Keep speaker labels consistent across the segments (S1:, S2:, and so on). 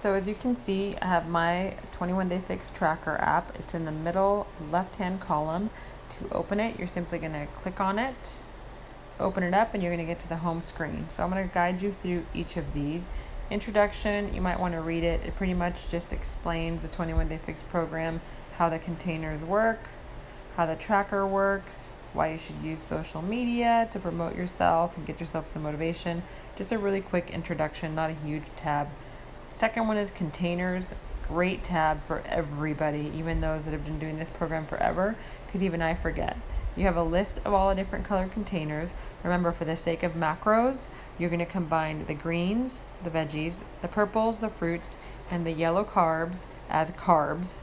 S1: So as you can see, I have my 21 Day Fix Tracker app. It's in the middle left-hand column. To open it, you're simply going to click on it, open it up, and you're going to get to the home screen. So I'm going to guide you through each of these. Introduction, you might want to read it. It pretty much just explains the 21 Day Fix program, how the containers work, how the tracker works, why you should use social media to promote yourself and get yourself some motivation. Just a really quick introduction, not a huge tab. Second one is containers. Great tab for everybody, even those that have been doing this program forever, because even I forget. You have a list of all the different colored containers. Remember, for the sake of macros, you're going to combine the greens, the veggies, the purples, the fruits, and the yellow carbs as carbs.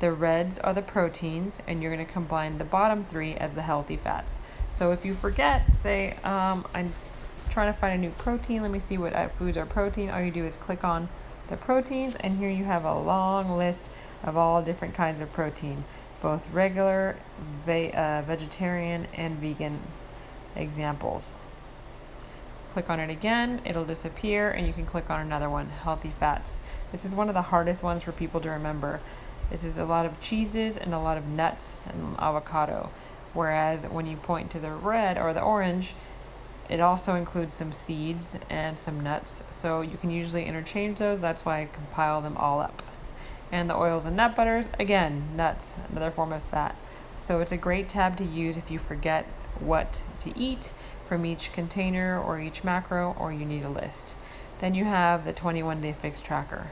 S1: The reds are the proteins, and you're going to combine the bottom three as the healthy fats. So if you forget, say, I'm trying to find a new protein, let me see what foods are protein. All you do is click on the proteins, and here you have a long list of all different kinds of protein, both regular, vegetarian, and vegan examples. Click on it again, it'll disappear, and you can click on another one, healthy fats. This is one of the hardest ones for people to remember. This is a lot of cheeses and a lot of nuts and avocado, whereas when you point to the red or the orange, it also includes some seeds and some nuts, so you can usually interchange those. That's why I compile them all up. And the oils and nut butters, again, nuts, another form of fat. So it's a great tab to use if you forget what to eat from each container or each macro, or you need a list. Then you have the 21 Day Fix Tracker.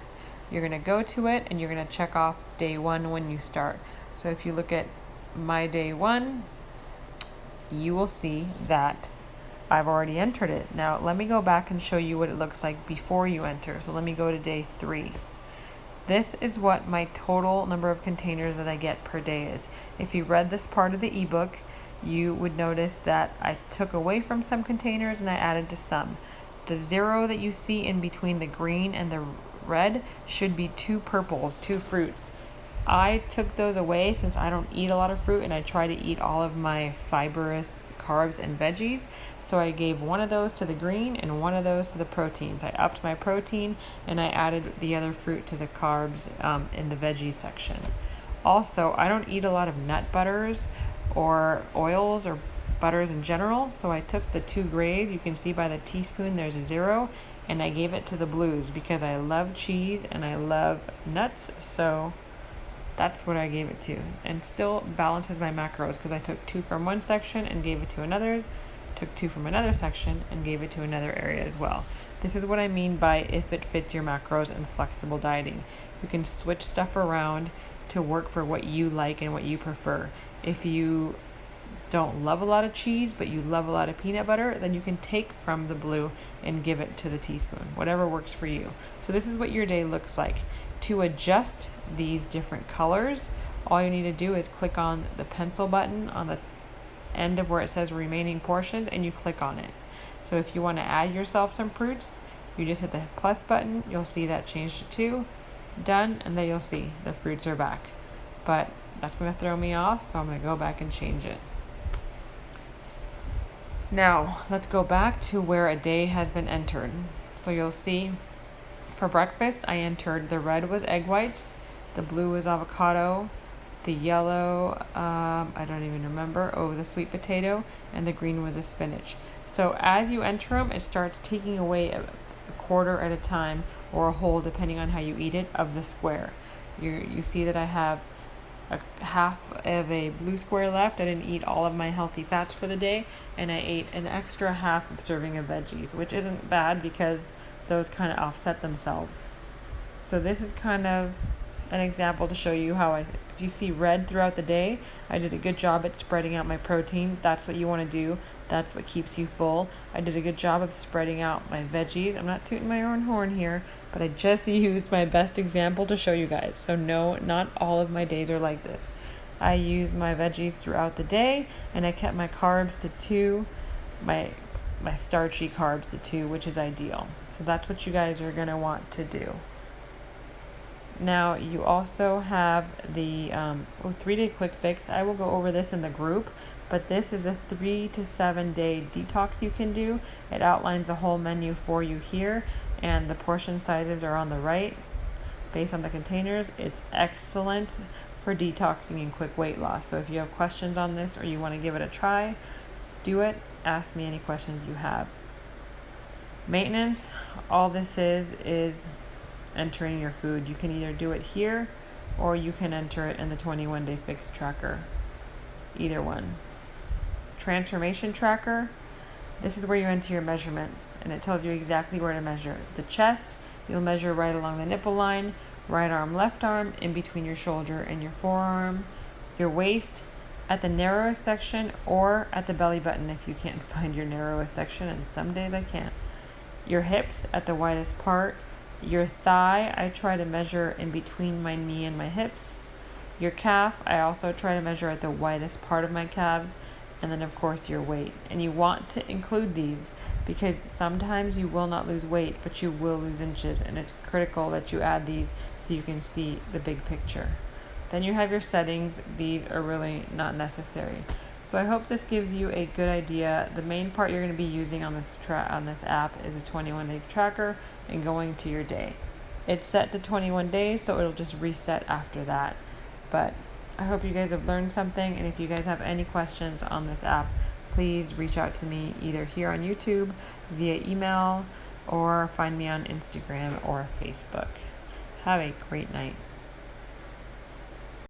S1: You're going to go to it and you're going to check off day one when you start. So if you look at my day one, you will see that I've already entered it. Now let me go back and show you what it looks like before you enter. So let me go to day 3. This is what my total number of containers that I get per day is. If you read this part of the ebook, you would notice that I took away from some containers and I added to some. The 0 that you see in between the green and the red should be 2 purples, 2 fruits. I took those away since I don't eat a lot of fruit and I try to eat all of my fibrous carbs and veggies. So I gave one of those to the green and one of those to the proteins. I upped my protein and I added the other fruit to the carbs in the veggie section. Also, I don't eat a lot of nut butters or oils or butters in general. So I took the 2 grays, you can see by the teaspoon there's a 0, and I gave it to the blues because I love cheese and I love nuts. So that's what I gave it to, and still balances my macros because I took 2 from one section and gave it to another's, took 2 from another section and gave it to another area as well. This is what I mean by if it fits your macros and flexible dieting. You can switch stuff around to work for what you like and what you prefer. If you don't love a lot of cheese but you love a lot of peanut butter, then you can take from the blue and give it to the teaspoon, whatever works for you. So this is what your day looks like. To adjust these different colors, all you need to do is click on the pencil button on the end of where it says remaining portions and you click on it. So if you want to add yourself some fruits, you just hit the plus button, you'll see that changed to 2, done, and then you'll see the fruits are back. But that's going to throw me off, so I'm going to go back and change it. Now let's go back to where a day has been entered. So you'll see for breakfast I entered the red was egg whites, the blue was avocado, the yellow, I don't even remember, was a sweet potato, and the green was a spinach. So as you enter them, it starts taking away a quarter at a time, or a whole, depending on how you eat it, of the square. You see that I have a half of a blue square left. I didn't eat all of my healthy fats for the day, and I ate an extra half of serving of veggies, which isn't bad because those kind of offset themselves. So this is kind of an example to show you how if you see red throughout the day, I did a good job at spreading out my protein. That's what you want to do. That's what keeps you full. I did a good job of spreading out my veggies. I'm not tooting my own horn here, but I just used my best example to show you guys. So no, not all of my days are like this. I use my veggies throughout the day, and I kept my carbs to 2, my starchy carbs to 2, which is ideal. So that's what you guys are going to want to do. Now you also have the 3-day quick fix. I will go over this in the group, but this is a 3 to 7 day detox you can do. It outlines a whole menu for you here. and the portion sizes are on the right based on the containers. It's excellent for detoxing and quick weight loss. So if you have questions on this or you want to give it a try, do it. Ask me any questions you have. Maintenance, all this is entering your food. You can either do it here or you can enter it in the 21-day fix tracker. Either one. Transformation tracker, this is where you enter your measurements, and it tells you exactly where to measure. The chest, you'll measure right along the nipple line, right arm, left arm, in between your shoulder and your forearm. Your waist, at the narrowest section or at the belly button if you can't find your narrowest section, and some days I can't. Your hips at the widest part. Your thigh, I try to measure in between my knee and my hips. Your calf, I also try to measure at the widest part of my calves. And then of course your weight. And you want to include these because sometimes you will not lose weight, but you will lose inches, and it's critical that you add these so you can see the big picture. Then you have your settings. These are really not necessary. So I hope this gives you a good idea. The main part you're going to be using on this app is a 21-day tracker and going to your day. It's set to 21 days, so it'll just reset after that. But I hope you guys have learned something, and if you guys have any questions on this app, please reach out to me either here on YouTube, via email, or find me on Instagram or Facebook. Have a great night.